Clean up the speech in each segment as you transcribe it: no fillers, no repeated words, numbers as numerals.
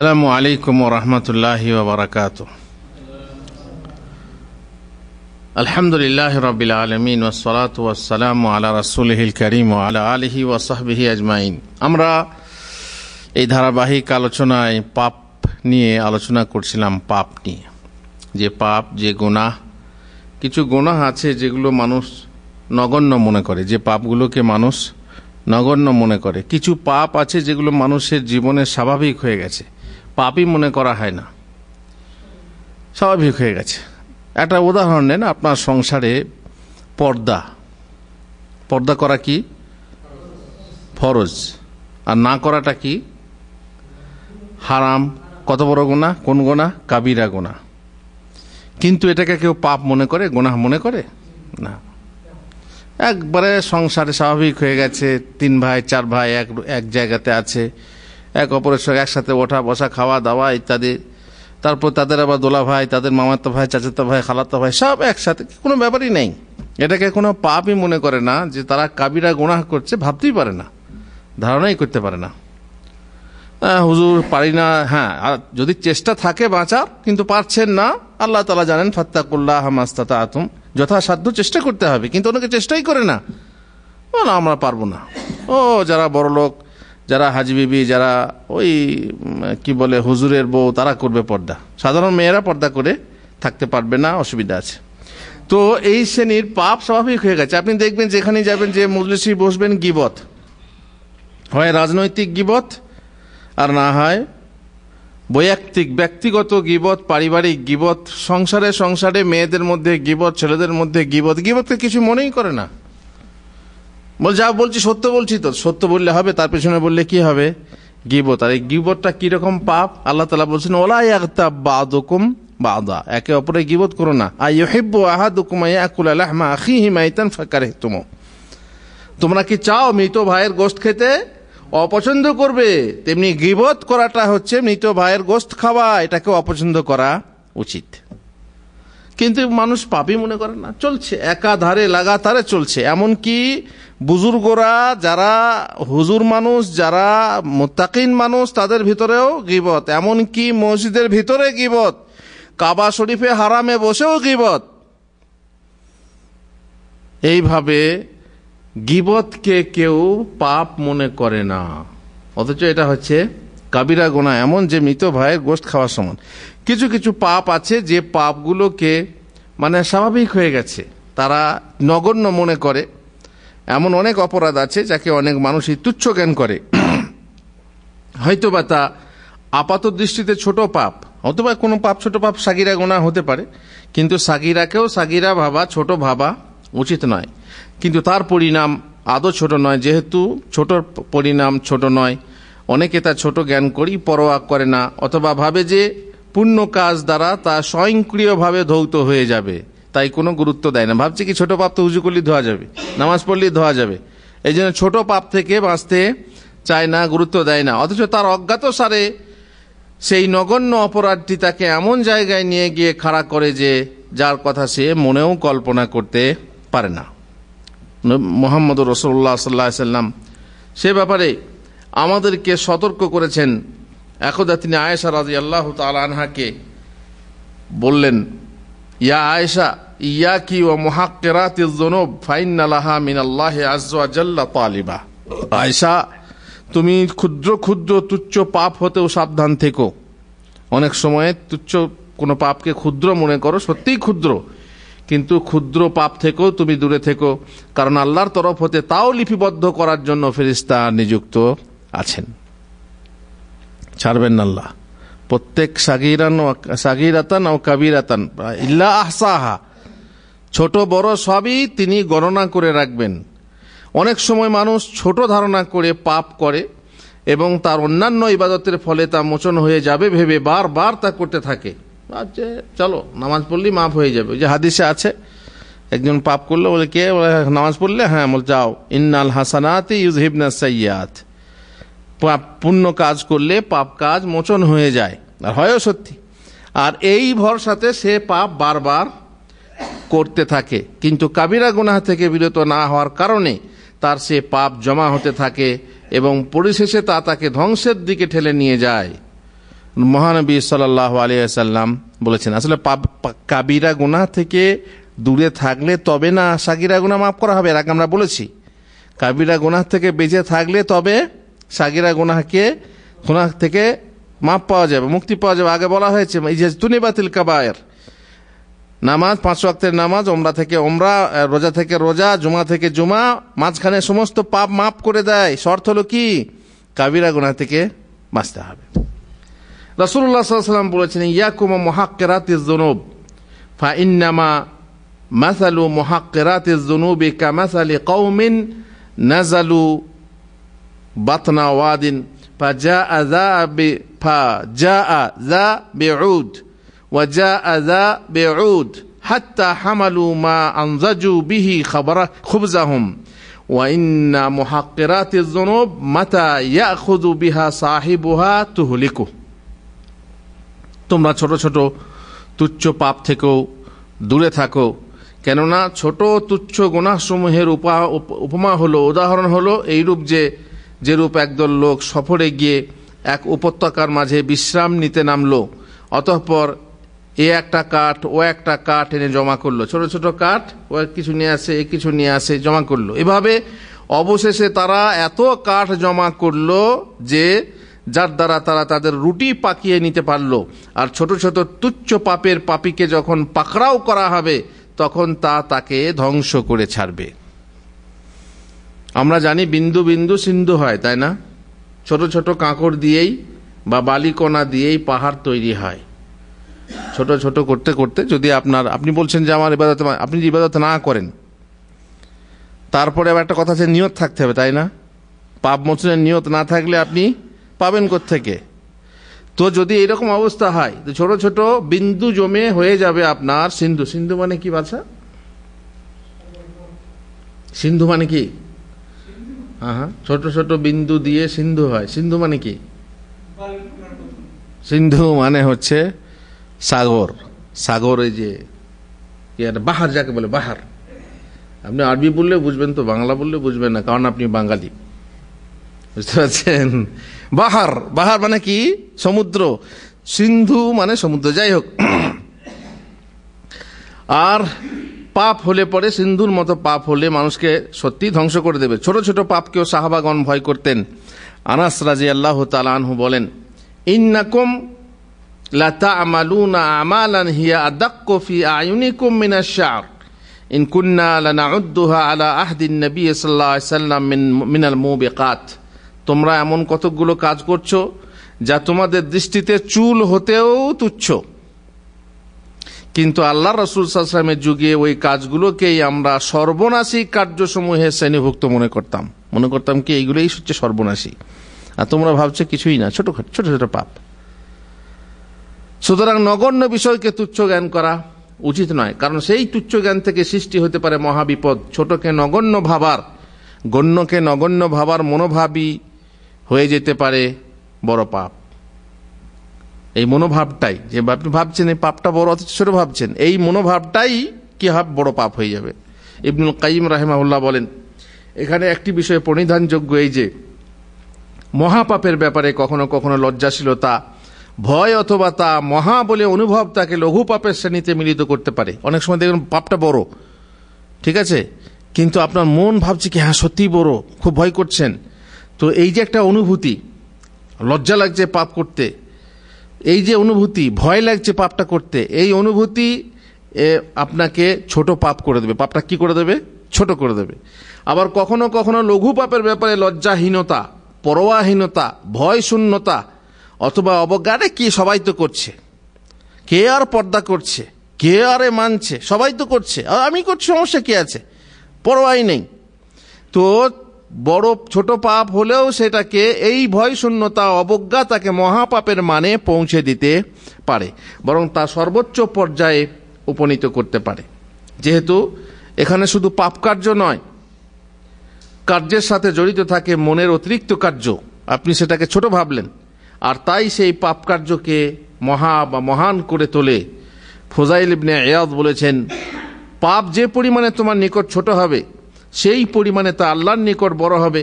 আসসালামু আলাইকুম ওয়া রাহমাতুল্লাহি ওয়া বারাকাতুহু। আলহামদুলিল্লাহি রাব্বিল আলামিন ওয়াস সালাতু ওয়াস সালামু আলা রাসূলিহিল কারীম ওয়া আলা আলিহি ওয়া সাহবিহি আজমাইন। আমরা এই ধারাবাহিক আলোচনায় পাপ নিয়ে আলোচনা করছিলাম। পাপ নিয়ে, যে পাপ, যে গুনাহ, কিছু গুনাহ আছে যেগুলো মানুষ নগণ্য মনে করে, যে পাপগুলোকে মানুষ নগণ্য মনে করে। কিছু পাপ আছে যেগুলো মানুষের জীবনে স্বাভাবিক হয়ে গেছে, পাপই মনে করা হয় না, স্বাভাবিক হয়ে গেছে। একটা উদাহরণ নেন, আপনার সংসারে পর্দা করা কি ফরজ, আর না করাটা কি হারাম। কত বড় গুনাহ, কোন গুনাহ? কাবিরা গুনাহ। কিন্তু এটাকে কেউ পাপ মনে করে, গুনাহ মনে করে না। একবারে সংসারে স্বাভাবিক হয়ে গেছে, 3 ভাই 4 ভাই এক জায়গাতে আছে, এক অপরের সঙ্গে একসাথে ওঠা বসা, খাওয়া দাওয়া ইত্যাদি। তারপর তাদের আবার দোলা ভাই, তাদের মামাতো ভাই, চাচাতো ভাই, খালাতো ভাই, সব একসাথে, কোনো ব্যাপারই নেই। এটাকে কোনো পাপই মনে করে না, যে তারা কাবিরা গুনাহ করছে ভাবতেই পারে না, ধারণাই করতে পারে না। হুজুর পারি না, হ্যাঁ, আর যদি চেষ্টা থাকে বাঁচার, কিন্তু পারছেন না, আল্লাহ তাআলা জানেন, ফাত্তাকুল্লাহ মাস্তাতাতুম, যথাসাধ্য চেষ্টা করতে হবে, কিন্তু অনেকে চেষ্টাই করে না, বলো আমরা পারবো না। ও যারা বড় লোক, যারা হাজি বিবি, যারা ওই কি বলে হুজুরের বউ, তারা করবে পর্দা, সাধারণ মেয়েরা পর্দা করে থাকতে পারবে না, অসুবিধা আছে। তো এই শ্রেণীর পাপ স্বাভাবিক হয়ে গেছে। আপনি দেখবেন যেখানে যাবেন, যে মজলিসে বসবেন, গীবত হয়, রাজনৈতিক গীবত, আর না হয় ব্যক্তিগত গীবত, পারিবারিক গীবত, সংসারে মেয়েদের মধ্যে গীবত, ছেলেদের মধ্যে গীবতকে কিছু মনেই করে না। যা বলছি সত্য বলছি, তো সত্য বললে হবে, তার পেছনে বললে কি হবে? গীবত। আর এই গীবতটা কিরকম পাপ? আল্লাহ তাআলা বলছেন, ওয়ালা ইয়াগতাব বা'দুকুম বা'দা, একে অপরের গীবত করো না। আইয়ুহিব্বু আহাদুকুম ইয়াকুলা লাহমা আখিহি মাইতান ফাকারিহতুমু, তোমরা কি চাও মৃত ভাইয়ের গোশত খেতে? অপছন্দ করবে। তেমনি গীবত করাটা হচ্ছে মৃত ভাইয়ের গোশত খাওয়া, এটাকে অপছন্দ করা উচিত। কিন্তু মানুষ পাপই মনে করে না, চলছে একাধারে লাগাতারে চলছে। এমনকি বুজুর্গরা, যারা হুজুর মানুষ, যারা মুত্তাকিন মানুষ, তাদের ভিতরেও গীবত। এমনকি মসজিদের ভিতরে গীবত, কাবা শরীফে হারামে বসেও গীবত। এইভাবে গীবতকে কেউ পাপ মনে করে না, অথচ এটা হচ্ছে কাবিরা গুনাহ, এমন যে মৃত ভাইয়ের গোশত খাওয়ার সমান। কিছু কিছু পাপ আছে যে পাপগুলোকে মানে স্বাভাবিক হয়ে গেছে, তারা নগণ্য মনে করে। এমন অনেক অপরাধ আছে যাকে অনেক মানুষই তুচ্ছ জ্ঞান করে। হয়তোবা তা আপাত দৃষ্টিতে ছোট পাপ, অথবা কোনো পাপ, ছোট পাপ সাগিরা গুনাহ হতে পারে, কিন্তু সাগিরাকেও সাগিরা ভাবা, ছোট ভাবা উচিত নয়। কিন্তু তার পরিণাম আদৌ ছোট নয়। যেহেতু ছোটর পরিণাম ছোট নয়, অনেকে তা ছোট জ্ঞান করি, পরোয়া করে না, অথবা ভাবে যে পুণ্য কাজ দ্বারা তা স্বয়ংক্রিয়ভাবে ধৌত হয়ে যাবে, তাই কোনো গুরুত্ব দেয় না। ভাবছে কি ছোট পাপ তো হুজু করলেই ধোয়া যাবে, নামাজ পড়লেই ধোয়া যাবে, এই জন্য ছোট পাপ থেকে বাঁচতে চায় না, গুরুত্ব দেয় না। অথচ তার অজ্ঞাত সারে সেই নগণ্য অপরাধটি তাকে এমন জায়গায় নিয়ে গিয়ে খাড়া করে যে যার কথা সে মনেও কল্পনা করতে পারে না। মুহাম্মদুর রাসূলুল্লাহ সাল্লাল্লাহু আলাইহি ওয়াসাল্লাম সে ব্যাপারে আমাদেরকে সতর্ক করেছেন। একদা তিনি আয়েশা রাদিয়াল্লাহু তাআলা আনহাকে বললেন, ইয়া আয়েশা ইয়াকি ওয়া মুহাক্কিরাতিজ যুনুব ফাইন্না লাহা মিনাল্লাহি আযজা ওয়া জাল্লা তালিবা। আয়েশা, তুমি ক্ষুদ্র ক্ষুদ্র তুচ্ছ পাপ হতেও সাবধান থেকো। অনেক সময় তুচ্ছ কোনো পাপকে ক্ষুদ্র মনে করো, সত্যিই ক্ষুদ্র, কিন্তু ক্ষুদ্র পাপ থেকেও তুমি দূরে থেকো, কারণ আল্লাহর তরফ হতে তাও লিপিবদ্ধ করার জন্য ফেরেশতা নিযুক্ত আছেন। ছাড়বেন না আল্লাহ। প্রত্যেক সাগীরাতান ও কাবীরাতান ইল্লা আহসাহা, ছোট বড় সবই তিনি গণনা করে রাখবেন। অনেক সময় মানুষ ছোট ধারণা করে পাপ করে এবং তার অন্যান্য ইবাদতের ফলে তা মোচন হয়ে যাবে ভেবে বারবার তা করতে থাকে। আচ্ছা চলো নামাজ পড়লেই মাফ হয়ে যাবে। যে হাদিসে আছে, একজন পাপ করলো, বলে কে? নামাজ পড়লে? হ্যাঁ। বল যাও, ইন্নাল হাসানাতি ইউযহিবনা সাইয়্যাত, পুণ্য কাজ করলে পাপ কাজ মোচন হয়ে যায়, আর হয়ও সত্যি। আর এই ভরসাতে সে পাপ বারবার করতে থাকে, কিন্তু কাবিরা গুনাহ থেকে বিরত না হওয়ার কারণে তার সে পাপ জমা হতে থাকে এবং পরিশেষে তা তাকে ধ্বংসের দিকে ঠেলে নিয়ে যায়। মহানবী সাল্লাল্লাহু আলাইহি ওয়াসাল্লাম বলেছেন আসলে কাবিরা গুনাহ থেকে দূরে থাকলে তবে না সাগিরা গুনাহ মাফ করা হবে। এর আগে আমরা বলেছি কাবিরা গুনাহ থেকে বেঁচে থাকলে তবে সাগিরা গুনাহ থেকে মাপ পাওয়া যাবে, মুক্তি পাওয়া যাবে। আগে বলা হয়েছে ইজতুনিবাতিল কাবায়ের, নামাজ 5 ওয়াক্তের নামাজ, ওমরা থেকে ওমরা, রোজা থেকে রোজা, জুমা থেকে জুমা, মাঝখানে সমস্ত পাপ মাফ করে দেয়। শর্ত হলো কি? কাবিরা গুনাহ থেকে বাঁচতে হবে। রাসূলুল্লাহ সাল্লাল্লাহু আলাইহি ওয়াসাল্লাম বলেছেন ইয়াকুম মুহাক্কিরাতিজ যুনুব ফাইন্নামা মাসালু মুহাক্কিরাতিজ যুনুবি কামাসালি কওমিন নাযালু বাতনা ওয়াদিন ফাজাআ যা বিউদ ওয়াজাআ যা বিউদ হাত্তা হামালু মা আনজাজু বিহি খুবজাহুম ওয়া ইন্না মুহাক্কিরাতিজ যুনুব মাতা ইয়াখুযু বিহা সাহিবুহা তুহলিকু। তোমরা ছোট ছোট তুচ্ছ পাপ থেকেও দূরে থাকো, কেননা ছোট তুচ্ছ গুনাহসমূহের উপমা হলো, উদাহরণ হলো এইরূপ যেরূপ একদল লোক সফরে গিয়ে এক উপত্যকার মাঝে বিশ্রাম নিতে নামলো, অতঃপর এ একটা কাঠ ও একটা কাঠ এনে জমা করলো, ছোট ছোট কাঠ ও কিছু নিয়ে আসে এ কিছু নিয়ে আসে জমা করলো। এভাবে অবশেষে তারা এত কাঠ জমা করলো যে যার দ্বারা তারা তাদের রুটি পাকিয়ে নিতে পারলো। আর ছোট ছোট তুচ্ছ পাপের পাপীকে যখন পাকড়াও করা হবে তখন তাকে ধ্বংস করে ছাড়বে। আমরা জানি বিন্দু বিন্দু সিন্ধু হয়, তাই না? ছোট ছোট কাঁকড় দিয়েই বা বালিকণা দিয়েই পাহাড় তৈরি হয়। ছোট ছোট করতে করতে যদি আপনি বলছেন যে আমার ইবাদত, আপনি যদি ইবাদত না করেন, তারপরে আবার একটা কথা আছে নিয়ত থাকতে হবে, তাই না? পাপ মোচনের নিয়ত না থাকলে আপনি পাবেন কোত্থেকে? তো যদি এরকম অবস্থা হয়, ছোট ছোট বিন্দু জমে হয়ে যাবে আপনার সিন্ধু। সিন্ধু মানে কি বাছা? সিন্ধু মানে কি? হ্যাঁ, ছোট ছোট বিন্দু দিয়ে সিন্ধু হয়। সিন্ধু মানে কি? সিন্ধু মানে হচ্ছে সাগর। সাগর, এই যে বাহার যাকে বলে, বাহার। আপনি আরবি বললে বুঝবেন, তো বাংলা বললে বুঝবেন না, কারণ আপনি বাঙালি, বুঝতে পারছেন? বাহার, বাহার মানে কি? সমুদ্র। সিন্ধু মানে সমুদ্র। যাই হোক, আর পাপ হলে পরে সিন্ধুর মতো পাপ হলে মানুষকে সত্যি ধ্বংস করে দেবে। ছোট ছোট পাপকেও সাহাবাগণ ভয় করতেন। আনাস রাদিয়াল্লাহু তাআলা আনহু বলেন, ইন্নাকুম লা তা'মালুনা আমালান হিয়া আদাক্কু ফি আয়ুনিকুম মিনাশ শা'r ইন কুন্না লানাউদ্দুহা আলা আহদিন নবী সাল্লাল্লাহু আলাইহি ওয়াসাল্লাম মিনাল মুবিকাত। তোমরা এমন কতকগুলো কাজ করছো যা তোমাদের দৃষ্টিতে চুল হতেও তুচ্ছ, কিন্তু আল্লাহ রাসূল সাল্লাল্লাহু আলাইহি ওয়াসাল্লামের যুগে ওই কাজগুলোকেই আমরা সর্বনাশী কার্যসমূহে শ্রেণীভুক্ত মনে করতাম কি এইগুলোই হচ্ছে সর্বনাশী, আর তোমরা ভাবছো কিছুই না, ছোট ছোট পাপ। সুতরাং নগণ্য বিষয়কে তুচ্ছ জ্ঞান করা উচিত নয়, কারণ সেই তুচ্ছ জ্ঞান থেকে সৃষ্টি হতে পারে মহাবিপদ। ছোটকে নগণ্য ভাবার, গণ্যকে নগণ্য ভাবার মনোভাবই হয়ে যেতে পারে বড় পাপ। এই মনোভাবটাই, যে আপনি ভাবছেন এই পাপটা বড় অথচ ছোট ভাবছেন, এই মনোভাবটাই কি হবে বড় পাপ হয়ে যাবে। ইবনুল কাইয়িম রাহিমাহুল্লাহ বলেন, এখানে একটি বিষয় পরিধানযোগ্য, এই যে মহাপাপের ব্যাপারে কখনো কখনো লজ্জাশীলতা, ভয় অথবা তা মহা বলে অনুভব তাকে লঘু পাপের শ্রেণীতে মিলিত করতে পারে। অনেক সময় দেখবেন পাপটা বড়, ঠিক আছে, কিন্তু আপনার মন ভাবছে কি হ্যাঁ সত্যিই বড়, খুব ভয় করছেন। তো এই যে একটা অনুভূতি, লজ্জা লাগছে পাপ করতে, এই যে অনুভূতি, ভয় লাগছে পাপটা করতে, এই অনুভূতি আপনাকে ছোট পাপ করে দেবে। পাপটা কি করে দেবে? ছোট করে দেবে। আবার কখনো কখনো লঘু পাপের ব্যাপারে লজ্জাহীনতা, পরোয়াহীনতা, ভয় শূন্যতা অথবা অবজ্ঞারে কি সবাই তো করছে, কে আর পর্দা করছে, কে আরে মানছে, সবাই তো করছে আর আমি করছি, সমস্যা কি আছে, পরোয়াই নেই। তো বড় ছোট পাপ হলেও সেটাকে এই ভয় শূন্যতা, অবজ্ঞা তাকে মহাপাপের মানে পৌঁছে দিতে পারে, বরং তা সর্বোচ্চ পর্যায়ে উপনীত করতে পারে। যেহেতু এখানে শুধু পাপ কার্য নয়, কার্যের সাথে জড়িত থাকে মনের অতিরিক্ত কার্য, আপনি সেটাকে ছোট ভাবলেন, আর তাই সেই পাপ কার্যকে মহান করে তোলে। ফুজাইল ইবনে ইয়াদ বলেছেন, পাপ যে পরিমাণে তোমার নিকট ছোট হবে সেই পরিমাণে তা আল্লাহর নিকট বড় হবে।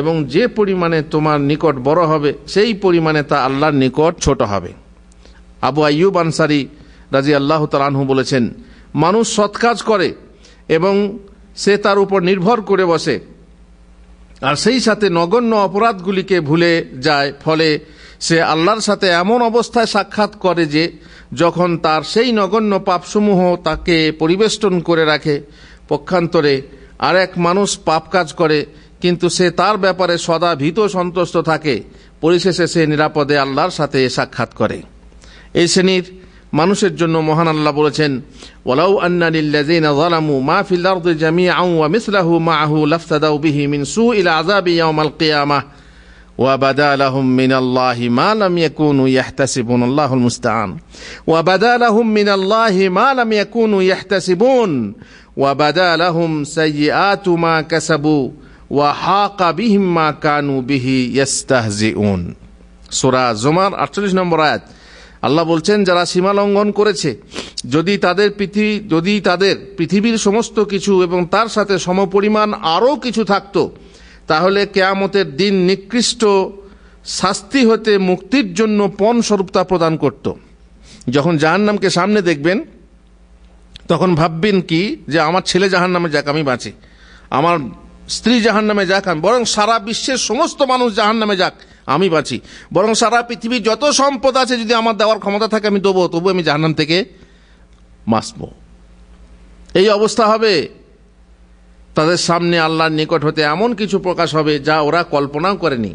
এবং যে পরিমাণে তোমার নিকট বড় হবে সেই পরিমাণে তা আল্লাহর নিকট ছোট হবে। আবু আইয়ুব আনসারী রাদিয়াল্লাহু তাআলা আনহু বলেছেন, মানুষ সৎ কাজ করে এবং সে তার উপর নির্ভর করে বসে আর সেই সাথে নগণ্য অপরাধগুলিকে ভুলে যায়, ফলে সে আল্লাহর সাথে এমন অবস্থায় সাক্ষাৎ করে যে যখন তার সেই নগণ্য পাপসমূহ তাকে পরিবেষ্টন করে রাখে, পক্ষান্তরে আরেক মানুষ পাপ কাজ করে কিন্তু সে তার ব্যাপারে সদা ভীত সন্তুষ্ট থাকে, পরিশেষে সে নিরাপদে আল্লাহর সাথে সাক্ষাৎ করে। এই শ্রেণীর মানুষের জন্য মহান আল্লাহ বলেছেন, ওয়ালাউ আন্না লিল্লাযিনা যালামু মা ফিল আরদি জামিআন ওয়া মিসলাহু মাআহু লাফতাদাউ বিহি মিন সুইল আযাবি ইয়াওমাল কিয়ামাহ ওয়া বাদা লাহুম মিনাল্লাহি মা লাম ইয়াকুনু ইয়াহতাসিবুন। আল্লাহুল মুস্তাআন। ওয়া বাদা লাহুম মিনাল্লাহি মা লাম ইয়াকুনু ইয়াহতাসিবুন ওয়া বাদা লাহুম সাইয়্যাতু মা কাসাবু ওয়া হাকা বিহিম মা কানু বিহি ইস্তাহজিউন। সূরা জুমার 48 নম্বর আয়াত। আল্লাহ বলছেন, যারা সীমা লঙ্ঘন করেছে যদি তাদের পৃথিবীর সমস্ত কিছু এবং তার সাথে সমপরিমাণ আরও কিছু থাকতো, তাহলে কিয়ামতের দিন নিকৃষ্ট শাস্তি হতে মুক্তির জন্য পণ স্বরূপ তা প্রদান করত। যখন জাহান্নামকে সামনে দেখবেন তখন ভাববেন কি যে আমার ছেলে জাহান্নামে যাক আমি বাঁচি, আমার স্ত্রী জাহান্নামে যাক আমি, বরং সারা বিশ্বের সমস্ত মানুষ জাহান্নামে যাক আমি বাঁচি, বরং সারা পৃথিবীর যত সম্পদ আছে যদি আমার দেওয়ার ক্ষমতা থাকে আমি দেবো, তবু আমি জাহান্নাম থেকে বাঁচব। এই অবস্থা হবে। তাদের সামনে আল্লাহর নিকট হতে এমন কিছু প্রকাশ হবে যা ওরা কল্পনাও করেনি,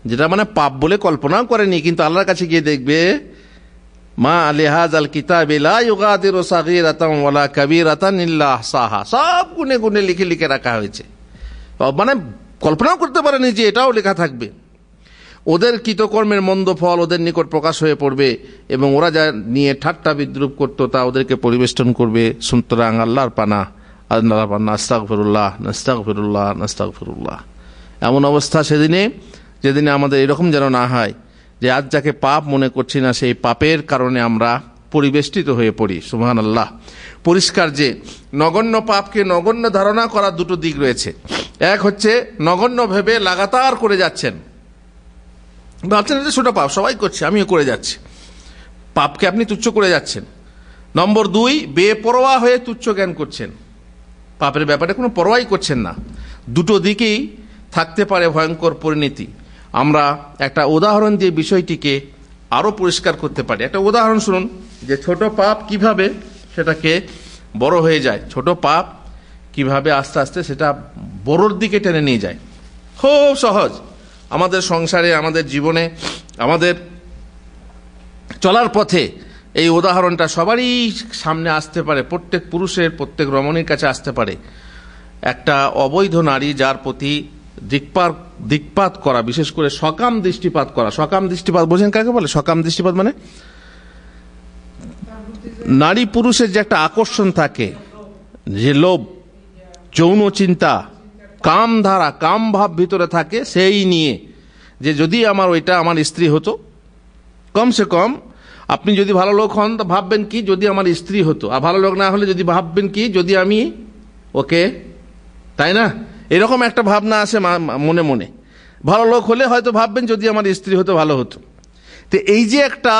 যেটা মানে পাপ বলে কল্পনাও করেনি, কিন্তু আল্লাহর কাছে গিয়ে দেখবে মা লিহাযাল কিতাবি লা ইউগাদিরু সাগীরাতান ওয়ালা কাবীরাতান ইল্লা আহসাহা। সব গুনে গুনে লিখে লিখে রাখা হয়েছে, মানে কল্পনাও করতে পারেনি যে এটাও লেখা থাকবে। ওদের কৃতকর্মের মন্দ ফল ওদের নিকট প্রকাশ হয়ে পড়বে এবং ওরা যা নিয়ে ঠাট্টা বিদ্রুপ করতো তা ওদেরকে পরিবেষ্টন করবে। সুতরাং আল্লাহর পানা, আল্লাহর পানা, আস্তাগফিরুল্লাহ নাস্তাগফিরুল্লাহ নাস্তাগফিরুল্লাহ। এমন অবস্থা যেদিনে আমাদের এরকম যেন না হয় যে আজ যাকে পাপ মনে করছি না সেই পাপের কারণে আমরা পরিবেষ্টিত হয়ে পড়ি। সুবহানাল্লাহ। পরিষ্কার যে নগণ্য পাপকে নগণ্য ধারণা করার দুটো দিক রয়েছে। এক হচ্ছে নগণ্য ভেবে লাগাতার করে যাচ্ছেন, ভাবছেন যে ছোট পাপ সবাই করছে আমিও করে যাচ্ছি, পাপকে আপনি তুচ্ছ করে যাচ্ছেন। নম্বর 2, বেপরোয়া হয়ে তুচ্ছ জ্ঞান করছেন, পাপের ব্যাপারে কোনো পরোয়াই করছেন না। দুটো দিকেই থাকতে পারে ভয়ঙ্কর পরিণতি। আমরা একটা উদাহরণ দিয়ে বিষয়টিকে আরো পরিষ্কার করতে পারি। একটা উদাহরণ শুনুন যে ছোট পাপ কিভাবে সেটাকে বড় হয়ে যায়, ছোট পাপ কিভাবে আস্তে আস্তে সেটা বড়র দিকে টেনে নিয়ে যায়। খুব সহজ। আমাদের সংসারে, আমাদের জীবনে, আমাদের চলার পথে এই উদাহরণটা সবারই সামনে আসতে পারে, প্রত্যেক পুরুষের, প্রত্যেক রমণীর কাছে আসতে পারে। একটা অবৈধ নারী যার প্রতি দিকপাত করা, বিশেষ করে সকাম দৃষ্টিপাত করা। সকাম দৃষ্টিপাত বোঝেন কাকে বলে? সকাম দৃষ্টিপাত মানে নারী পুরুষের যে একটা আকর্ষণ থাকে, যে লোভ, যৌন চিন্তা, কাম ধারা, কাম ভাব ভিতরে থাকে, সেই নিয়ে যে যদি আমার ওইটা আমার স্ত্রী হতো, কমসে কম আপনি যদি ভালো লোক হন তো ভাববেন কি যদি আমার স্ত্রী হতো, আর ভালো লোক না হলে যদি ভাববেন কি যদি আমি ওকে, তাই না? এরকম একটা ভাবনা আসে মনে মনে। ভালো লোক হলে হয়তো ভাববেন যদি আমার স্ত্রী হতো ভালো হতো। তো এই যে একটা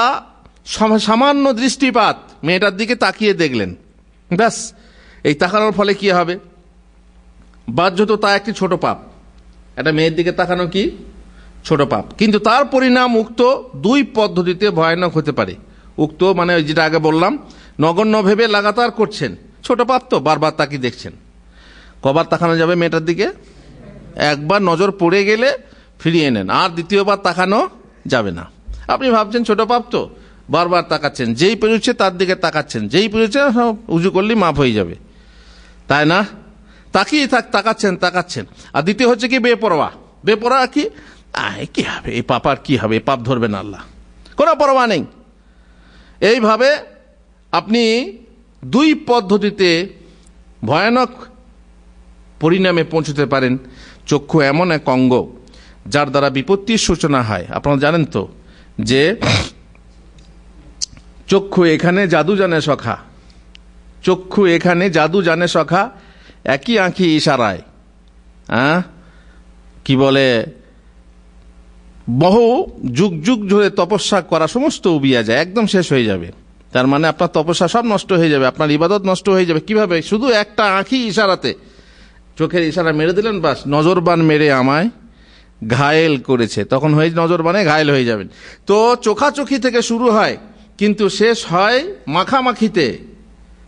সামান্য দৃষ্টিপাত, মেয়েটার দিকে তাকিয়ে দেখলেন, ব্যাস এই তাকানোর ফলে কি হবে? বাহ্যত তা একটি ছোট পাপ। একটা মেয়ের দিকে তাকানো কি ছোট পাপ, কিন্তু তার পরিণাম উক্ত 2 পদ্ধতিতে ভয়ানক হতে পারে। উক্ত মানে যেটা আগে বললাম, নগণ্য ভেবে লাগাতার করছেন, ছোট পাপ তো বারবার তাকিয়ে দেখছেন। কবার তাকানো যাবে মেয়েটার দিকে? একবার নজর পড়ে গেলে ফিরিয়ে নেন, আর দ্বিতীয়বার তাকানো যাবে না। আপনি ভাবছেন ছোট পাপ তো, বারবার তাকাচ্ছেন, যেই পেরোচ্ছে তার দিকে তাকাচ্ছেন, যেই পেরোচ্ছে উজু করলেই মাফ হয়ে যাবে, তাই না? তাকিয়ে তাকাচ্ছেন। আর দ্বিতীয় হচ্ছে কি বেপরোয়া। বেপরোয়া কি? কি হবে এই পাপ, আর কি হবে, এই পাপ ধরবে না আল্লাহ, কোনো পরোয়া নেই। এইভাবে আপনি 2 পদ্ধতিতে ভয়ানক পরিণামে পৌঁছতে পারেন। চক্ষু এমন এক অঙ্গ যার দ্বারা বিপত্তির সূচনা হয়। আপনারা জানেন তো যে চক্ষু এখানে জাদু জানে সখা, চক্ষু এখানে জাদু জানে সখা, একই আঁখি ইশারায় কি বলে, বহু যুগ যুগ ধরে তপস্যা করা সমস্ত উবিয়া যায়, একদম শেষ হয়ে যাবে। তার মানে আপনার তপস্যা সব নষ্ট হয়ে যাবে, আপনার ইবাদত নষ্ট হয়ে যাবে। কিভাবে? শুধু একটা আঁখি ইশারাতে, চোখের ইশারা মেরে দিলেন, বাস নজরবান মেরে আমায় ঘায়েল করেছে, তখন হয়ে নজরবানে ঘায়েল হয়ে যাবেন। তো চোখাচোখি থেকে শুরু হয়, কিন্তু শেষ হয় মাখামাখিতে।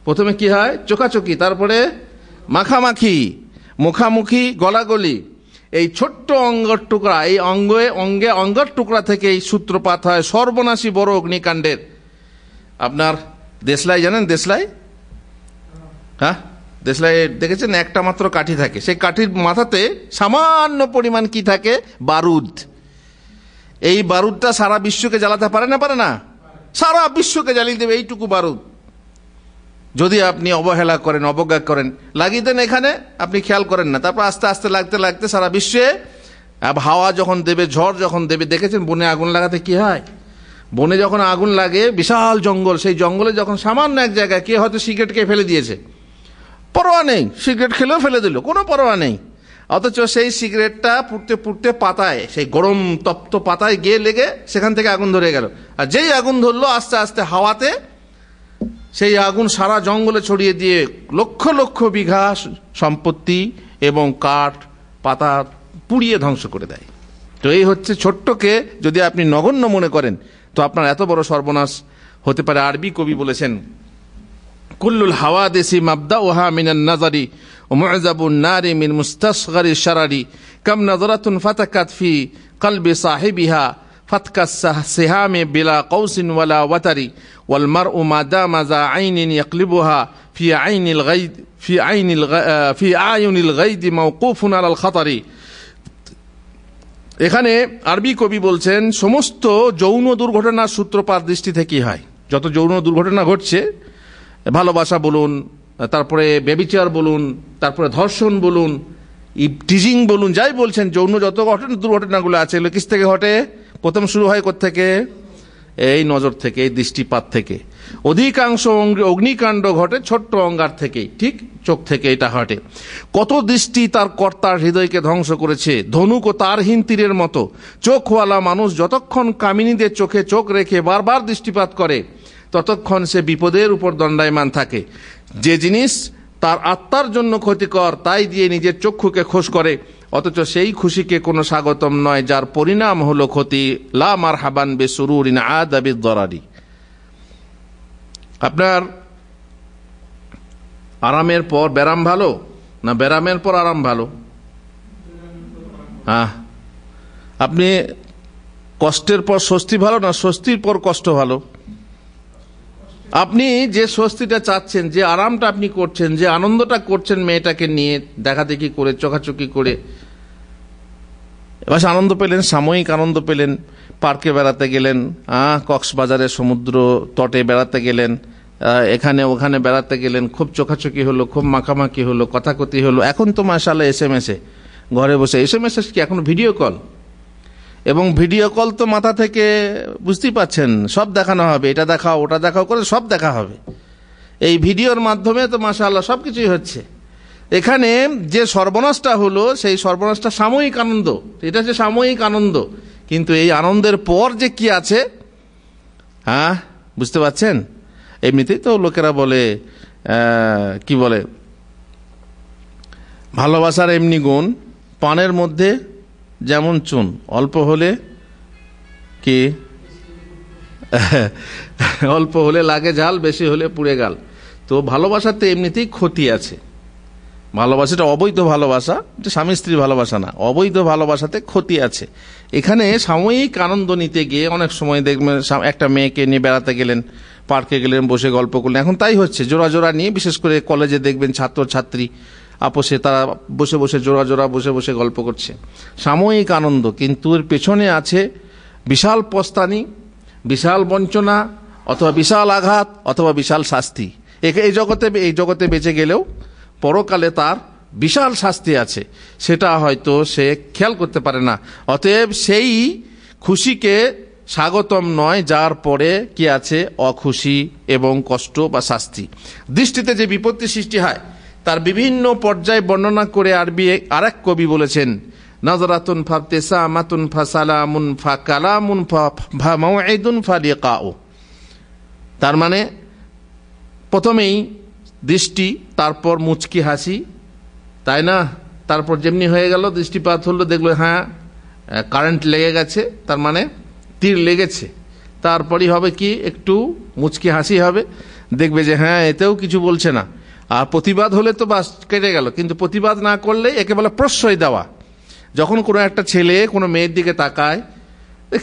প্রথমে কি হয়? চোখাচোখি, তারপরে মাখামাখি, মুখামুখি, গলাগলি। এই ছোট্ট অঙ্গর টুকরা, এই অঙ্গের টুকরা থেকে এই সূত্রপাত হয় সর্বনাশী বড় অগ্নিকাণ্ডের। আপনার দেশলাই জানেন? দেশলাই, হ্যাঁ, দেশলাই দেখেছেন? একটা মাত্র কাঠি থাকে, সেই কাঠির মাথাতে সামান্য পরিমাণ কি থাকে? বারুদ। এই বারুদটা সারা বিশ্বকে জ্বালাতে পারে না? পারে না? সারা বিশ্বকে জ্বালিয়ে দেবে এইটুকু বারুদ। যদি আপনি অবহেলা করেন, অবজ্ঞা করেন, লাগিয়ে দেন এখানে, আপনি খেয়াল করেন না, তারপর আস্তে আস্তে লাগতে লাগতে সারা বিশ্বে হাওয়া যখন দেবে, ঝড় যখন দেবে। দেখেছেন বনে আগুন লাগাতে কি হয়? বনে যখন আগুন লাগে, বিশাল জঙ্গল, সেই জঙ্গলে যখন সামান্য এক জায়গায় কে হয়তো সিগারেট খেয়ে ফেলে দিয়েছে, পরোয়া নেই, সিগারেট খেলেও ফেলে দিল, কোনো পরোয়া নেই। অথচ সেই সিগারেটটা পুড়তে পুড়তে পাতায়, সেই গরম তপ্ত পাতায় গিয়ে লেগে সেখান থেকে আগুন ধরে গেল। আর যেই আগুন ধরলো, আস্তে আস্তে হাওয়াতে সেই আগুন সারা জঙ্গলে ছড়িয়ে দিয়ে লক্ষ লক্ষ বিঘা সম্পত্তি এবং কাঠ পাতা পুড়িয়ে ধ্বংস করে দেয়। তো এই হচ্ছে, ছোট্টকে যদি আপনি নগণ্য মনে করেন, তো আপনার এত বড় সর্বনাশ হতে পারে। আরবি কবি বলেছেন, কুল্লুল হাওয়াদিসি মাবদাউহা মিনান নাজারি ওয়া মু'যাবুন নারি মিন মুস্তাসগারি শারারি কাম নাযরাতুন ফাতাকাত ফি কলবি সাহিবিহা ফাতকাস সিহামি বিলা কৌসিন ওয়ালা ওয়াতারি ওয়াল মারউ মা দামা যা আইনিন ইয়াকলিবুহা ফি আইনিল গায়দ ফি আয়ুনিল গায়দ মাওকুফুন আলাল খাতারি। এখানে আরবি কবি বলছেন, সমস্ত যৌন দুর্ঘটনার সূত্রপাত দৃষ্টি থেকেই হয়। যত যৌন দুর্ঘটনা ঘটছে, ভালোবাসা বলুন, তারপরে ব্যভিচার বলুন, তারপরে ধর্ষণ বলুন, টিজিং বলুন, যাই বলছেন, যৌন যত দুর্ঘটনাগুলো আছে, এগুলো কিস থেকে ঘটে? প্রথম শুরু হয় কোত্থেকে? এই নজর থেকে, এই দৃষ্টিপাত থেকে। অধিকাংশ অগ্নিকাণ্ড ঘটে ছোট্ট অঙ্গার থেকেই, ঠিক চোখ থেকে এটা ঘটে। কত দৃষ্টি তার কর্তার হৃদয়কে ধ্বংস করেছে, ধনুক ও তারহীন তীরের মতো। চোখওয়ালা মানুষ যতক্ষণ কামিনীদের চোখে চোখ রেখে বারবার দৃষ্টিপাত করে, ততক্ষণ সে বিপদের উপর দণ্ডায়মান থাকে। যে জিনিস তার আত্মার জন্য ক্ষতিকর, তাই দিয়ে নিজের চক্ষুকে খোশ করে, অথচ সেই খুশিকে কোনো স্বাগতম নয়, যার পরিণাম হলো ক্ষতি। লা মারহাবান বিসুরুরিন আদা বিদ্দরারি। আপনার আরামের পর ব্যারাম ভালো না ব্যারামের পর আরাম ভালো? হ্যাঁ, আপনি কষ্টের পর স্বস্তি ভালো না স্বস্তির পর কষ্ট ভালো? আপনি যে স্বস্তিটা চাচ্ছেন, যে আরামটা আপনি করছেন, যে আনন্দটা করছেন মেয়েটাকে নিয়ে দেখাদেখি করে, চোখাচোখি করে, এবার আনন্দ পেলেন, সাময়িক আনন্দ পেলেন, পার্কে বেড়াতে গেলেন, কক্সবাজারের সমুদ্র তটে বেড়াতে গেলেন, এখানে ওখানে বেড়াতে গেলেন, খুব চোখাচোখি হলো, খুব মাখামাখি হলো, কথাকথি হলো। এখন তো মাশাআল্লাহ এসএমএসে ঘরে বসে, এসএমএস কি এখন ভিডিও কল, এবং ভিডিও কল তো মাথা থেকে বুঝতেই পাচ্ছেন সব দেখানো হবে, এটা দেখাও ওটা দেখাও করে সব দেখা হবে। এই ভিডিওর মাধ্যমে তো মাশাআল্লাহ সব কিছুই হচ্ছে। এখানে যে সর্বনাশটা হলো, সেই সর্বনাশটা সাময়িক আনন্দ, এটা হচ্ছে সাময়িক আনন্দ, কিন্তু এই আনন্দের পর যে কি আছে, হ্যাঁ বুঝতে পারছেন? এমনিতেই তো লোকেরা বলে, কি বলে, ভালোবাসার এমনি গুণ, পানের মধ্যে যেমন চুন, অল্প হলে কি অল্প হলে লাগে ঝাল, বেশি হলে পুড়ে গাল। তো ভালোবাসাতে এমনিতেই ক্ষতি আছে। ভালোবাসাটা অবৈধ ভালোবাসা, এটা স্বামী স্ত্রীর ভালোবাসা না, অবৈধ ভালোবাসাতে ক্ষতি আছে। এখানে সাময়িক আনন্দ নিতে গিয়ে অনেক সময় দেখবেন, একটা মেয়েকে নিয়ে বেড়াতে গেলেন, পার্কে গেলেন, বসে গল্প করলেন। এখন তাই হচ্ছে, জোড়া জোড়া নিয়ে, বিশেষ করে কলেজে দেখবেন ছাত্র ছাত্রী আপোষে তারা বসে বসে জোড়া জোড়া বসে বসে গল্প করছে। সাময়িক আনন্দ, কিন্তু এর পেছনে আছে বিশাল পস্তানি, বিশাল বঞ্চনা, অথবা বিশাল আঘাত, অথবা বিশাল শাস্তি। এই জগতে বেঁচে গেলেও পরকালে তার বিশাল শাস্তি আছে, সেটা হয়তো সে খেয়াল করতে পারে না। অতএব সেই খুশিকে স্বাগতম নয়, যার পরে কি আছে অখুশি এবং কষ্ট বা শাস্তি। দৃষ্টিতে যে বিপত্তি সৃষ্টি হয় তার বিভিন্ন পর্যায় বর্ণনা করে আরবি আরেক কবি বলেছেন, নাজরাতুন ফাবতিসামাতুন ফাসালামুন ফাকালামুন ফামাউইদুন ফালিকাউ। তার মানে প্রথমেই দৃষ্টি, তারপর মুচকি হাসি, তাই না? তারপর যেমনি হয়ে গেল, দৃষ্টিপাত হলো, দেখলো হ্যাঁ কারেন্ট লেগে গেছে, তার মানে তীর লেগেছে। তারপরই হবে কি, একটু মুচকি হাসি হবে, দেখবে যে হ্যাঁ এতেও কিছু বলছে না। আর প্রতিবাদ হলে তো বাস কেটে গেল, কিন্তু প্রতিবাদ না করলে একে বলে প্রশ্রয় দেওয়া। যখন কোনো একটা ছেলে কোনো মেয়ের দিকে তাকায়,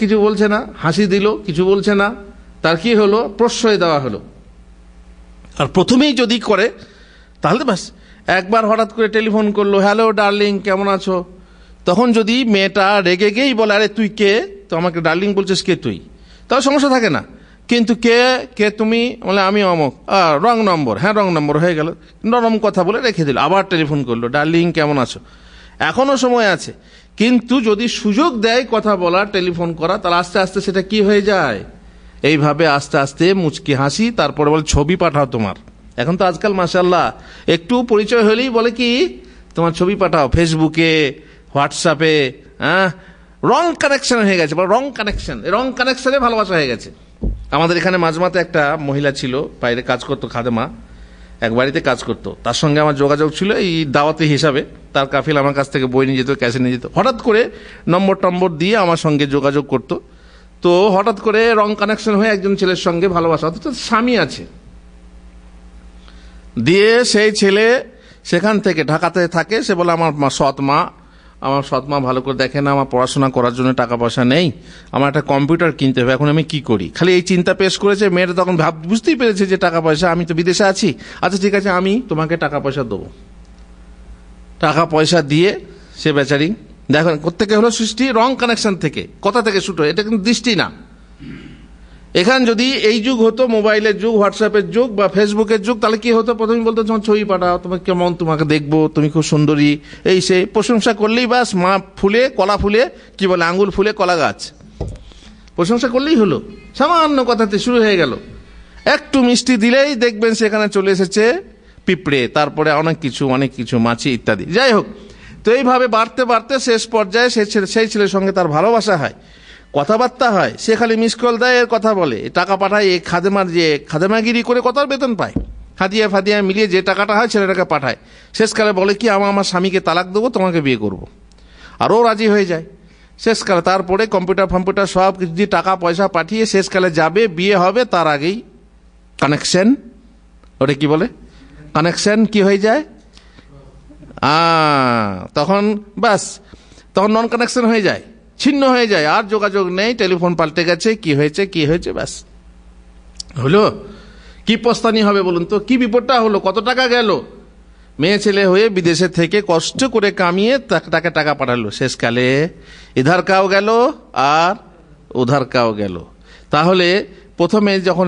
কিছু বলছে না, হাসি দিল, কিছু বলছে না, তার কি হলো, প্রশ্রয় দেওয়া হলো। আর প্রথমেই যদি করে তাহলে বাস, একবার হঠাৎ করে টেলিফোন করলো, হ্যালো ডার্লিং কেমন আছো, তখন যদি মেয়েটা রেগে গেই বলে আরে তুই কে, তো আমাকে ডার্লিং বলছিস, কে তুই, তাহলে সমস্যা থাকে না। কিন্তু কে কে তুমি বলে আমি অমুক, রং নম্বর, হ্যাঁ রং নম্বর হয়ে গেল, নরম কথা বলে রেখে দিল। আবার টেলিফোন করলো, ডার্লিং কেমন আছো, এখনো সময় আছে। কিন্তু যদি সুযোগ দেয় কথা বলার, টেলিফোন করা, তাহলে আস্তে আস্তে সেটা কি হয়ে যায়, এইভাবে আস্তে আস্তে মুচকি হাসি, তারপরে বলে ছবি পাঠাও তোমার। এখন তো আজকাল মাশাআল্লাহ একটু পরিচয় হলেই বলে কি তোমার ছবি পাঠাও, ফেসবুকে, হোয়াটসঅ্যাপে। রং কানেকশন হয়ে গেছে, রং কানেকশন, রং কানেকশনে ভালোবাসা হয়ে গেছে। আমাদের এখানে মাঝমাতে একটা মহিলা ছিল, বাইরে কাজ করতো, খাদেমা, এক বাড়িতে কাজ করতো। তার সঙ্গে আমার যোগাযোগ ছিল এই দাওয়াতি হিসাবে। তার কাফিল আমার কাছ থেকে বই নিয়ে যেত, ক্যাসে নিয়ে যেত। হঠাৎ করে নম্বর দিয়ে আমার সঙ্গে যোগাযোগ করতো। তো হঠাৎ করে রং কানেকশন হয়ে একজন ছেলের সঙ্গে ভালোবাসা, অথচ স্বামী আছে, দিয়ে সেই ছেলে সেখান থেকে ঢাকাতে থাকে। সে বলে আমার সৎ মা ভালো করে দেখে না, আমার পড়াশোনা করার জন্য টাকা পয়সা নেই, আমার একটা কম্পিউটার কিনতে হবে, এখন আমি কি করি। খালি এই চিন্তা পেশ করেছে। মেয়েটা তখন বুঝতেই পেরেছে যে টাকা পয়সা, আমি তো বিদেশে আছি, আচ্ছা ঠিক আছে আমি তোমাকে টাকা পয়সা দেবো। টাকা পয়সা দিয়ে সে বেচারি, দেখেন কোত্থেকে হলো সৃষ্টি, রং কানেকশন থেকে, কথা থেকে শুট হয়, এটা কিন্তু দৃষ্টি না। এখান যদি এই যুগ হতো, মোবাইলের যুগ, হোয়াটসঅ্যাপের যুগ বা ফেসবুকের যুগ, তাহলে কি হতো, প্রথমে বলতো তোমার ছবি পাঠাও, তোমার কেমন, তোমাকে দেখবো, তুমি খুব সুন্দরী, এই সেই প্রশংসা করলেই বাস, মা ফুলে কলা ফুলে, কি বলে আঙ্গুল ফুলে কলা গাছ, প্রশংসা করলেই হলো, সামান্য কথাতে শুরু হয়ে গেল। একটু মিষ্টি দিলেই দেখবেন সেখানে চলে এসেছে পিঁপড়ে, তারপরে অনেক কিছু মাছি ইত্যাদি। যাই হোক, তো এইভাবে বাড়তে বাড়তে শেষ পর্যায়ে সেই ছেলের সঙ্গে তার ভালোবাসা হয়, কথাবার্তা হয়। সে খালি মিস কল দেয়, এর কথা বলে, টাকা পাঠায়, এই খাদেমার যে খাদেমাগিরি করে কত বেতন পায়, হাদিয়া ফাদিয়া মিলিয়ে যে টাকাটা হয় ছেলেটাকে পাঠায়। শেষকালে বলে কি আমার স্বামীকে তালাক দেবো, তোমাকে বিয়ে করব। আর ও রাজি হয়ে যায় শেষকালে। তারপরে কম্পিউটার সব কিছু দিয়ে টাকা পয়সা পাঠিয়ে শেষকালে যাবে, বিয়ে হবে, তার আগেই কানেকশন, ওটা কি বলে কানেকশন কি হয়ে যায়, তখন বাস, তখন নন কানেকশন হয়ে যায়, ছিন্ন হয়ে যায়, আর যোগাযোগ নেই, টেলিফোন পাল্টে গেছে, কি হয়েছে ব্যাস হলো। কি পস্তানি হবে বলুন তো, কি বিপদটা হলো, কত টাকা গেল। মেয়ে ছেলে হয়ে বিদেশে থেকে কষ্ট করে কামিয়ে তাকে টাকা পাঠালো, শেষকালে ইধার কাও গেল আর উধার কাও গেল। তাহলে প্রথমে যখন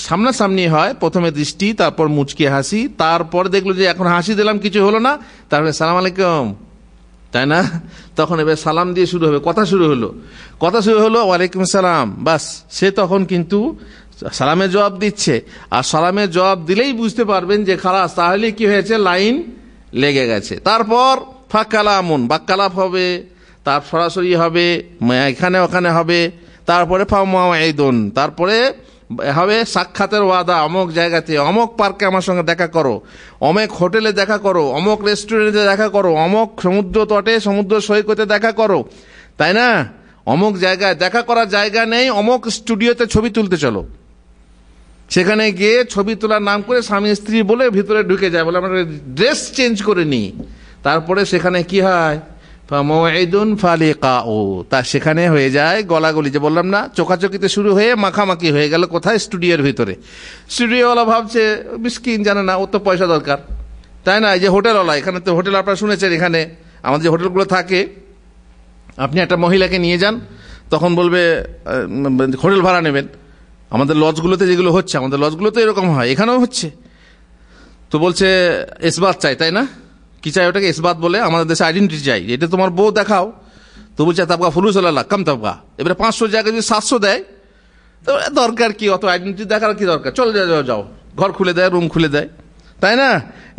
সামনাসামনি হয়, প্রথমে দৃষ্টি, তারপর মুচকি হাসি, তারপর দেখলো যে এখন হাসি দিলাম কিছু হলো না, তারপরে সালাম আলাইকুম, তাই না, তখন এবার সালাম দিয়ে শুরু হবে, কথা শুরু হলো ওয়ালাইকুম সালাম, বাস সে তখন কিন্তু সালামের জবাব দিচ্ছে। আর সালামের জবাব দিলেই বুঝতে পারবেন যে খালাস, তাহলে কি হয়েছে, লাইন লেগে গেছে। তারপর ফাকালামুন, বাক্যালাপ হবে, তার সরাসরি হবে, এখানে ওখানে হবে, তারপরে ফামাউইদুন, তারপরে হবে সাক্ষাতের ওয়াদা, অমুক জায়গাতে, অমুক পার্কে আমার সঙ্গে দেখা করো, অমুক হোটেলে দেখা করো, অমুক রেস্টুরেন্টে দেখা করো, অমুক সমুদ্র তটে, সমুদ্র সৈকতে দেখা করো, তাই না, অমুক জায়গায় দেখা করার জায়গা নেই, অমুক স্টুডিওতে ছবি তুলতে চলো। সেখানে গিয়ে ছবি তোলার নাম করে স্বামী স্ত্রী বলে ভিতরে ঢুকে যায়, বলে আমরা ড্রেস চেঞ্জ করে নিই। তারপরে সেখানে কি হয়, ফামাউইদুন ফালিকাউ, তা সেখানে হয়ে যায় গলাগলি, যে বললাম না, চোখাচোখিতে শুরু হয়ে মাখামাখি হয়ে গেল কোথায়, স্টুডিওর ভিতরে। স্টুডিওওয়ালা ভাবছে মিসকিন, জানে না, ওর তো পয়সা দরকার, তাই না। এই যে হোটেলওয়ালা, এখানে তো হোটেল আপনারা শুনেছেন, এখানে আমাদের যে হোটেলগুলো থাকে, আপনি একটা মহিলাকে নিয়ে যান, তখন বলবে হোটেল ভাড়া নেবেন। আমাদের লজগুলোতে যেগুলো হচ্ছে, আমাদের লজগুলোতে এরকম হয়, এখানেও হচ্ছে। তো বলছে ইসবাত চাই, তাই না, কি চাই ওটাকে ইসবাত বলে, আমাদের দেশে আইডেন্টিটি চাই, এটা তোমার বউ দেখাও। তো বলছে তাবকা ফুলুস আল্লাহ কম তাবকা, এবারে 500 জায়গায় যদি 700 দেয়, তো দরকার কি, অত আইডেন্টিটি দেখার কি দরকার, চলে যাও, ঘর খুলে দেয়, রুম খুলে দেয়। তাই না?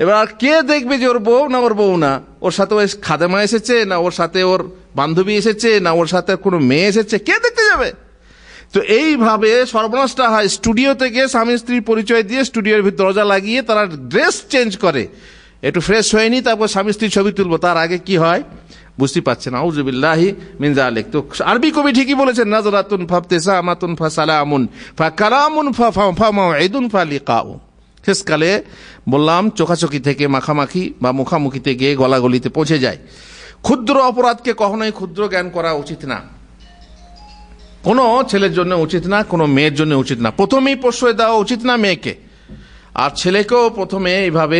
এবার কে দেখবে যে ওর বউ না ওর বউ না, ওর সাথে ওই খাদেমা এসেছে না ওর সাথে ওর বান্ধবী এসেছে না ওর সাথে কোনো মেয়ে এসেছে, কে দেখতে যাবে? তো এইভাবে সর্বনাশটা হয়। স্টুডিও থেকে স্বামী স্ত্রীর পরিচয় দিয়ে স্টুডিওর ভিতর দরজা লাগিয়ে তারা ড্রেস চেঞ্জ করে, একটু ফ্রেশ হয়নি তারপর স্বামী স্ত্রীর ছবি তুলবো, তার আগে কি হয় বুঝতে পারছেন। আউযুবিল্লাহি মিন যালিক। তো আরবি কবি ঠিকই বলেছেন, নাজরাতুন ফাবতিসামাতুন ফাসালামুন ফাকালামুন ফামাউইদুন ফালিকাউ। শেষকালে বললাম চোখাচোখি থেকে মাখামাখি বা মুখামুখিতে গিয়ে গলাগলিতে পৌঁছে যায়। ক্ষুদ্র অপরাধকে কখনোই ক্ষুদ্র জ্ঞান করা উচিত না, কোনো ছেলের জন্য উচিত না, কোনো মেয়ের জন্য উচিত না। প্রথমেই প্রশ্রয় দেওয়া উচিত না মেয়েকে, আর ছেলেকেও প্রথমে এইভাবে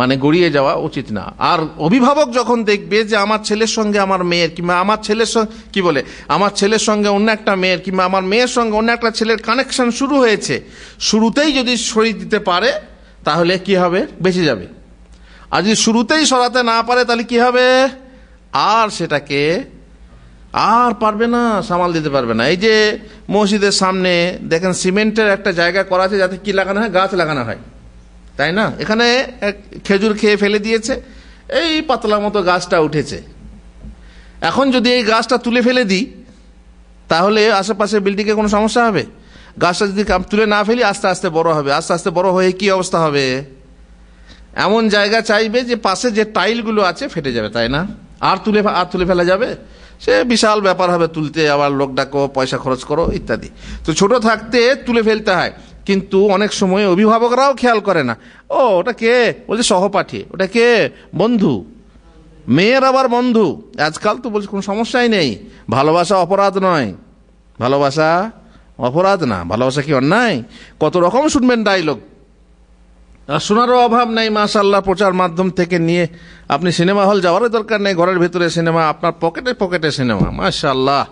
মানে গড়িয়ে যাওয়া উচিত না। আর অভিভাবক যখন দেখবে যে আমার ছেলের সঙ্গে আমার মেয়ের কিংবা আমার ছেলের সঙ্গে কি বলে আমার ছেলের সঙ্গে অন্য একটা মেয়ের কিংবা আমার মেয়ের সঙ্গে অন্য একটা ছেলের কানেকশন শুরু হয়েছে, শুরুতেই যদি সরিয়ে দিতে পারে তাহলে কি হবে, বেঁচে যাবে। আর যদি শুরুতেই সরাতে না পারে তাহলে কি হবে, আর সেটাকে আর পারবে না, সামাল দিতে পারবে না। এই যে মসজিদের সামনে দেখেন সিমেন্টের একটা জায়গা করা আছে যাতে কি লাগানো হয়, গাছ লাগানো হয়, তাই না? এখানে খেজুর খেয়ে ফেলে দিয়েছে, এই পাতলা মতো গাছটা উঠেছে। এখন যদি এই গাছটা তুলে ফেলে দিই তাহলে আশেপাশে বিল্ডিংয়ে কোনো সমস্যা হবে? গাছটা যদি তুলে না ফেলি আস্তে আস্তে বড় হবে, আস্তে আস্তে বড় হয়ে কি অবস্থা হবে, এমন জায়গা চাইবে যে পাশে যে টাইলগুলো আছে ফেটে যাবে, তাই না? আর তুলে ফেলা যাবে? সে বিশাল ব্যাপার হবে তুলতে, আবার লোক ডাকো, পয়সা খরচ করো ইত্যাদি। তো ছোট থাকতে তুলে ফেলতে হয়, কিন্তু অনেক সময় অভিভাবকরাও খেয়াল করে না। ও ওটা কে, বলছে সহপাঠী, ওটা কে, বন্ধু, মেয়ের আবার বন্ধু। আজকাল তো বলছে কোনো সমস্যাই নেই, ভালোবাসা অপরাধ নয়, ভালোবাসা অপরাধ না, ভালোবাসা কি অন্যায়? কত রকম শুনবেন ডায়লগ, আর শোনারও অভাব নেই। মাশাআল্লাহ, প্রচার মাধ্যম থেকে নিয়ে আপনি সিনেমা হল যাওয়ারও দরকার নেই, ঘরের ভেতরে সিনেমা, আপনার পকেটে পকেটে সিনেমা, মাশাআল্লাহ।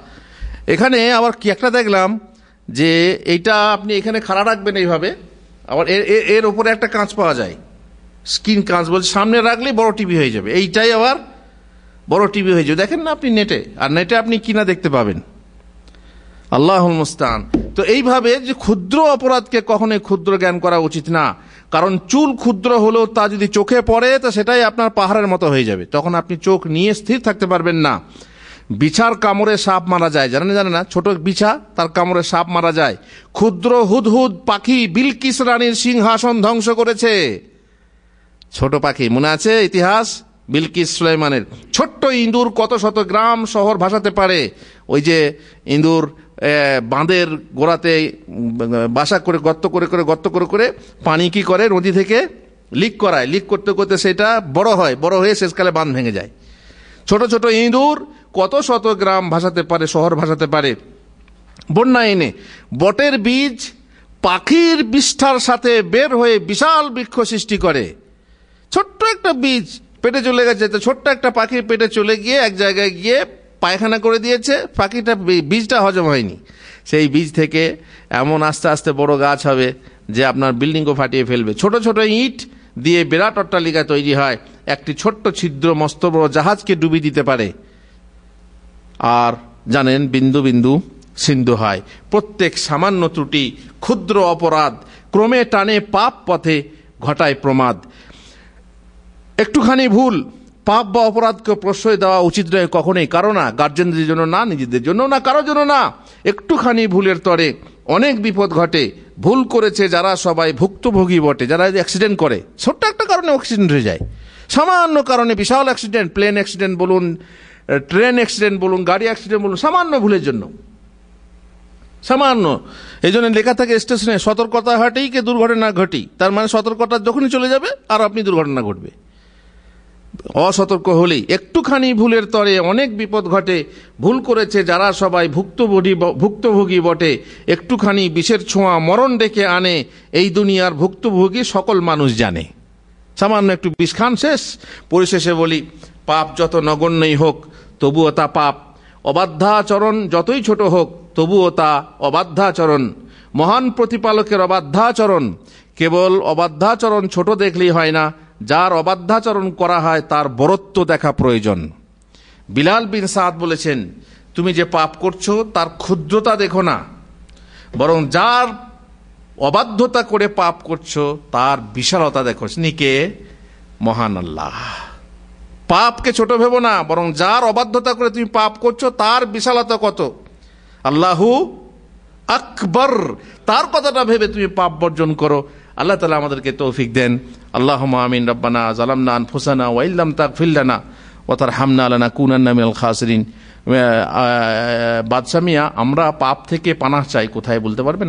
এখানে আবার কি একটা দেখলাম যে এইটা আপনি এখানে খাড়া রাখবেন এইভাবে, আবার এর উপরে একটা কাঁচ পাওয়া যায়, স্ক্রিন কাঁচ, বলছে সামনে রাখলেই বড় টিভি হয়ে যাবে, এইটাই আবার বড় টিভি হয়ে যাবে। দেখেন না আপনি নেটে, আর নেটে আপনি কিনা দেখতে পাবেন, আল্লাহুল মুস্তান। তো এইভাবে যে ক্ষুদ্র অপরাধকে কখনোই ক্ষুদ্র জ্ঞান করা উচিত না, কারণ চুল ক্ষুদ্র হলেও তা যদি চোখে পড়ে তো সেটাই আপনার পাহাড়ের মতো হয়ে যাবে, তখন আপনি চোখ নিয়ে স্থির থাকতে পারবেন না। বিছার কামড়ে সাপ মারা যায়, জানে না? ছোট বিছা, তার কামড়ে সাপ মারা যায়। ক্ষুদ্র হুদহুদ পাখি বিলকিস রানীর সিংহাসন ধ্বংস করেছে। ছোট পাখি, মনে আছে ইতিহাস, বিলকিস সুলাইমানের। ছোট্ট ইঁদুর কত শত গ্রাম শহর ভাসাতে পারে। ওই যে ইঁদুর বাঁধের গোড়াতে বাসা করে গর্ত করে পানি কি করে, নদী থেকে লিক করায়, লিক করতে করতে সেটা বড় হয়, বড় হয়ে শেষকালে বাঁধ ভেঙে যায়। ছোট ছোট ইঁদুর কত শত গ্রাম ভাসাতে পারে, শহর ভাসাতে পারে বন্যা এনে। বটের বীজ পাখির বিষ্ঠার সাথে বের হয়ে বিশাল বৃক্ষ সৃষ্টি করে। ছোট্ট একটা বীজ পেটে চলে গেছে, তো ছোট্ট একটা পাখির পেটে চলে গিয়ে এক জায়গায় গিয়ে পায়খানা করে দিয়েছে, পাখিটা বীজটা হজম হয়নি, সেই বীজ থেকে এমন আস্তে আস্তে বড় গাছ হবে যে আপনার বিল্ডিংও ফাটিয়ে ফেলবে। ছোট ছোট ইট দিয়ে বিরাট অট্টালিকা তৈরি হয়, একটি ছোট্ট ছিদ্র মস্ত বড় জাহাজকে ডুবিয়ে দিতে পারে। আর জানেন, বিন্দু বিন্দু সিন্ধু হয়। প্রত্যেক সামান্য ত্রুটি, ক্ষুদ্র অপরাধ ক্রমে টানে পাপ পথে ঘটায় প্রমাদ। একটুখানি ভুল পাপ বা অপরাধকে প্রশ্রয় দেওয়া উচিত নয় কখনোই, কারো না, গার্জেনদের জন্য না, নিজেদের জন্য না, কারোর জন্য না। একটুখানি ভুলের তরে অনেক বিপদ ঘটে। ভুল করেছে যারা সবাই ভুক্তভোগী বটে। যারা অ্যাক্সিডেন্ট করে, ছোট্ট একটা কারণে অ্যাক্সিডেন্ট হয়ে যায়, সামান্য কারণে বিশাল অ্যাক্সিডেন্ট, প্লেন অ্যাক্সিডেন্ট বলুন, ট্রেন অ্যাক্সিডেন্ট বলুন, গাড়ি অ্যাক্সিডেন্ট বলুন, সামান্য ভুলের জন্য, সামান্য। এই জন্য লেখা থাকে স্টেশনে, সতর্কতা হাটেই কে দুর্ঘটনা ঘটি। তার মানে সতর্কতা যখনই চলে যাবে আর আপনি দুর্ঘটনা ঘটবে। অসতর্ক হলেই একটুখানি ভুলের তরে অনেক বিপদ ঘটে। ভুল করেছে যারা সবাই ভুক্তভোগী বটে। একটুখানি বিষের ছোঁয়া মরণ ডেকে আনে, এই দুনিয়ার ভুক্তভোগী সকল মানুষ জানে। সামান্য একটু বিষ খান, শেষ। পরিশেষে বলি, পাপ যত নগণ্যই হোক তবুও তা পাপ, অবাধ্যাচরণ যতই ছোট হোক তবুও তা অবাধ্যাচরণ। মহান প্রতিপালকের অবাধ্যাচরণ, কেবল অবাধ্যাচরণ ছোট দেখলেই হয় না, যার অবাধ্যাচরণ করা হয় তার বরত্ব দেখা প্রয়োজন। বিলাল বিন সাদ বলেছেন, তুমি যে পাপ করছো তার ক্ষুদ্রতা দেখো না, বরং যার অবাধ্যতা করে পাপ করছো তার বিশালতা দেখো। নিকে মহান আল্লাহ। পাপকে ছোট ভেবো না, বরং যার অবাধ্যতা করে তুমি পাপ করছো তার বিশালতা কত। আল্লাহু আকবর, তার কথাটা ভেবে তুমি পাপ বর্জন করো। আল্লাহ তাআলা আমাদেরকে তৌফিক দেন। আল্লাহুম্মা আমিন। রব্বানা যালামনা আনফুসানা ওয়া ইল্লাম তাগফির লানা ওয়া তারহামনা লানাকুনান্না মিনাল খাসিরিন। বাদশা মিয়া, আমরা পাপ থেকে পানাহ চাই কোথায় বলতে পারবেন?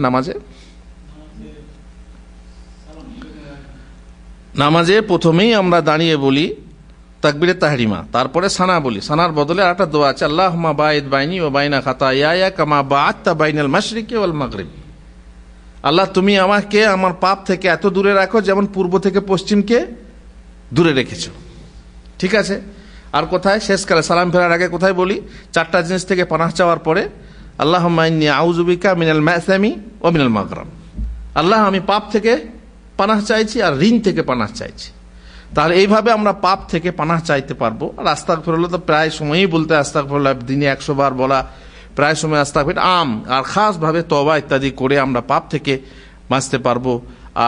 নামাজে প্রথমেই আমরা দাঁড়িয়ে বলি তাকবীরে তাহরিমা, তারপরে সানা বলি। সানার বদলে আরেকটা দোয়া আছে, আল্লাহুম্মা বাঈদ বাইনি ওয়া বাইনা খাতায়ায়া কামা বা'আদতা বাইনাল মাশরিকি ওয়াল মাগরিব। আল্লাহ, তুমি আমাকে আমার পাপ থেকে এত দূরে রাখো যেমন পূর্ব থেকে পশ্চিমকে দূরে রেখেছো। ঠিক আছে। আর কোথায়? শেষকালে সালাম ফেরার আগে কোথায় বলি? চারটা জিনিস থেকে পানাহ চাওয়ার পরে, আল্লাহুম্মা ইন্নী আউযু বিকা মিনাল মা'সামি ওয়া মিনাল মাগরাম। আল্লাহ, আমি পাপ থেকে পানাহ চাইছি আর ঋণ থেকে পানাহ চাইছি। তাহলে এইভাবে আমরা পাপ থেকে পানাহ চাইতে পারবো। আর আস্তাগফিরুল্লাহ তো প্রায় সময়ই বলতে, আস্তাগফিরুল্লাহ দিনে 100 বার বলা, প্রায় সময় আস্তাগফির আম, আর খাস ভাবে তওবা ইত্যাদি করে আমরা পাপ থেকে বাঁচতে পারবো।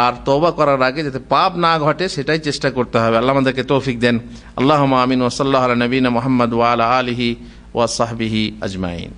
আর তওবা করার আগে যাতে পাপ না ঘটে সেটাই চেষ্টা করতে হবে। আল্লাহ আমাদেরকে তৌফিক দেন। আল্লাহুম্মা আমিন। ওয়া সাল্লাল্লাহু আলা নবিয়িনা মুহাম্মদ ওয়া আলা আলিহি ওয়া সাহবিহি আজমাইন।